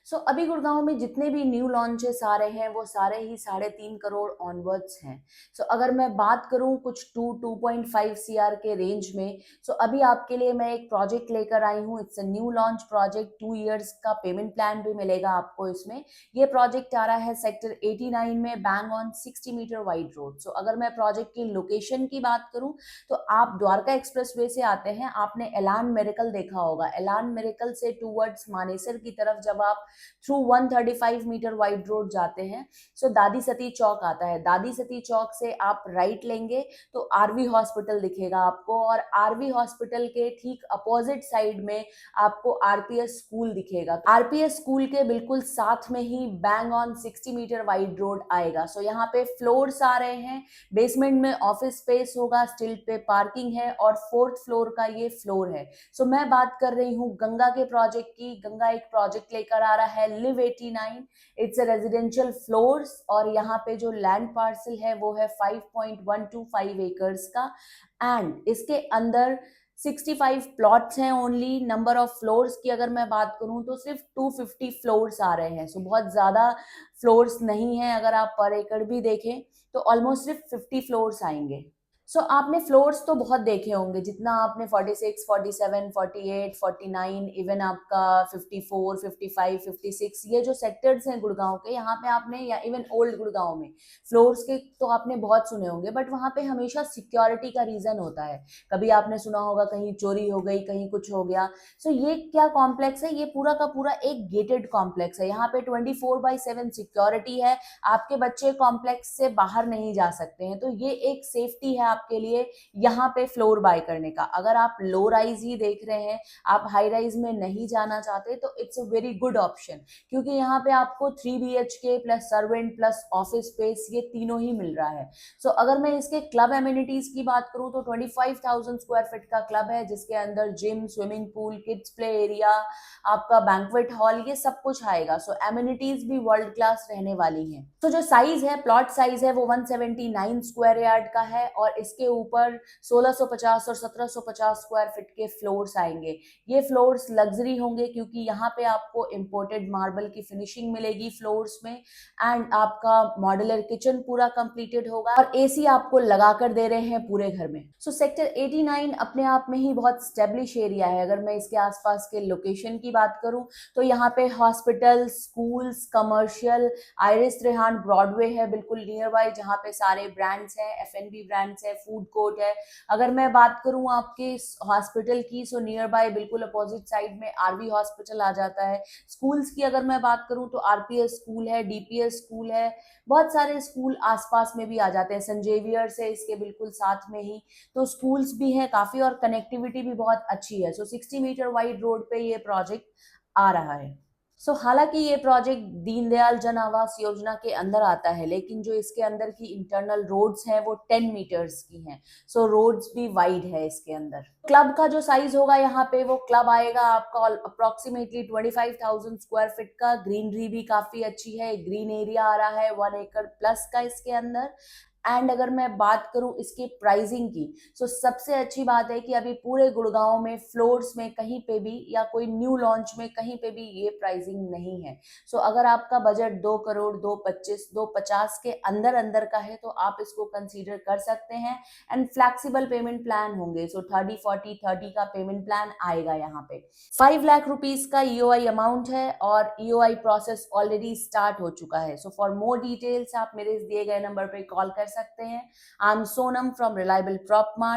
अभी गुड़गांव में जितने भी न्यू लॉन्चेस आ रहे हैं वो सारे ही 3.5 करोड़ ऑनवर्ड्स हैं। अगर मैं बात करूं कुछ 2.5 सीआर के रेंज में, अभी आपके लिए मैं एक प्रोजेक्ट लेकर आई हूं। It's a new launch project, 2 years का पेमेंट प्लान भी मिलेगा आपको इसमें। ये प्रोजेक्ट आ रहा है सेक्टर 89 में, bang on 60 metre wide road. अगर मैं प्रोजेक्ट की लोकेशन की बात करूं तो आप द्वारका एक्सप्रेसवे से आते हैं, आपने एलान मेरेकल देखा होगा। एलान मेरेकल से टूवर्ड्स मानेसर की तरफ जब आप थ्रू 135 मीटर वाइड रोड जाते हैं, दादी सती चौक आता है। दादी सती चौक से आप राइट लेंगे तो आरवी हॉस्पिटल दिखेगा आपको, और आरवी हॉस्पिटल के ठीक अपोजिट साइड में आपको आरपीएस स्कूल दिखेगा। आरपीएस स्कूल के बिल्कुल साथ में ही bang on 60 metre wide road आएगा। यहाँ पे फ्लोर्स आ रहे हैं। बेसमेंट में ऑफिस स्पेस होगा, स्टिल्ट पे पार्किंग है, और 4th फ्लोर का ये फ्लोर है। मैं बात कर रही हूँ गंगा के प्रोजेक्ट की। गंगा एक प्रोजेक्ट लेकर आ रहा है, live 89। It's a residential floors, और यहाँ पे जो लैंड पार्सल है वो है 5.125 एकर्स का। एंड इसके अंदर 65 प्लॉट्स हैं ओनली। नंबर ऑफ फ्लोर्स की अगर मैं बात करूं तो सिर्फ 250 फ्लोर्स आ रहे हैं। बहुत ज्यादा फ्लोर्स नहीं है। अगर आप पर एकड़ भी देखें तो ऑलमोस्ट सिर्फ 50 फ्लोर्स आएंगे। आपने फ्लोर्स तो बहुत देखे होंगे, जितना आपने 46, 47, 48, 49, इवन आपका 54, 55, 56, ये जो सेक्टर्स हैं गुड़गांव के, यहाँ पे आपने, या इवन ओल्ड गुड़गांव में फ्लोर्स के तो आपने बहुत सुने होंगे। बट वहाँ पे हमेशा सिक्योरिटी का रीजन होता है। कभी आपने सुना होगा कहीं चोरी हो गई, कहीं कुछ हो गया। ये क्या कॉम्प्लेक्स है, ये पूरा का पूरा एक गेटेड कॉम्प्लेक्स है। यहाँ पे 24/7 सिक्योरिटी है। आपके बच्चे कॉम्प्लेक्स से बाहर नहीं जा सकते हैं। तो ये एक सेफ्टी है आपके लिए यहाँ पे फ्लोर बाय करने का। अगर आप लो राइज ही देख रहे हैं, आप हाई राइज में नहीं जाना चाहते, तो it's a very good option, क्योंकि यहाँ पे आपको 3 BHK plus servant plus office space, ये तीनों ही मिल रहा है। अगर मैं इसके क्लब एमिनिटीज की बात करूं तो 25,000 स्क्वायर फीट का क्लब है, जिसके अंदर gym, swimming pool, kids play area, आपका बैंक्वेट हॉल, ये सब कुछ आएगा। एमिनिटीज भी वर्ल्ड क्लास रहने वाली हैं। जो साइज है, प्लॉट साइज है, वो 179 स्क्वायर यार्ड का है, और इसके ऊपर 1650 और 1750 स्क्वायर फीट के फ्लोर्स आएंगे। ये फ्लोर्स लग्जरी होंगे, क्योंकि यहाँ पे आपको इंपोर्टेड मार्बल की फिनिशिंग मिलेगी फ्लोर्स में। एंड आपका मॉड्यूलर किचन पूरा कंप्लीटेड होगा, और एसी आपको लगा कर दे रहे हैं पूरे घर में। सेक्टर 89 अपने आप में ही बहुत स्टेब्लिश एरिया है। अगर मैं इसके आसपास के लोकेशन की बात करूं तो यहाँ पे hospital, schools, commercial, iris Rehan Broadway है बिल्कुल नियर बाय, जहाँ पे सारे ब्रांड्स हैं, एफएनबी ब्रांड्स है, फूड कोर्ट है। अगर मैं बात करूं आपके हॉस्पिटल की, नियर बाय बिल्कुल अपोजिट साइड में आरवी हॉस्पिटल आ जाता है। स्कूल्स की अगर मैं बात करूं तो आरपीएस स्कूल है, डीपीएस स्कूल है, बहुत सारे स्कूल आसपास में भी आ जाते हैं। सेंट जेवियर्स है इसके बिल्कुल साथ में ही, तो स्कूल्स भी हैं काफी, और कनेक्टिविटी भी बहुत अच्छी है। 60 मीटर वाइड रोड पे ये प्रोजेक्ट आ रहा है। हालांकि ये प्रोजेक्ट दीनदयाल जन आवास योजना के अंदर आता है, लेकिन जो इसके अंदर की इंटरनल रोड्स हैं वो 10 मीटर्स की हैं। रोड्स भी वाइड है इसके अंदर। क्लब का जो साइज होगा यहाँ पे, वो क्लब आएगा आपका अप्रोक्सीमेटली 25,000 स्क्वायर फीट का। ग्रीनरी भी काफी अच्छी है, ग्रीन एरिया आ रहा है 1 एकड़ प्लस का इसके अंदर। एंड अगर मैं बात करूं इसकी प्राइसिंग की, सबसे अच्छी बात है कि अभी पूरे गुड़गांव में फ्लोर्स में कहीं पे भी, या कोई न्यू लॉन्च में कहीं पे भी ये प्राइसिंग नहीं है। अगर आपका बजट 2 करोड़ 225 250 के अंदर अंदर का है, तो आप इसको कंसीडर कर सकते हैं। एंड फ्लेक्सिबल पेमेंट प्लान होंगे, 30 40 30 का पेमेंट प्लान आएगा यहाँ पे। 5 लाख रुपीज का ईओआई अमाउंट है, और ईओआई प्रोसेस ऑलरेडी स्टार्ट हो चुका है। फॉर मोर डिटेल्स आप मेरे दिए गए नंबर पे कॉल कर सकते हैं। I am Sonam from reliable prop mart.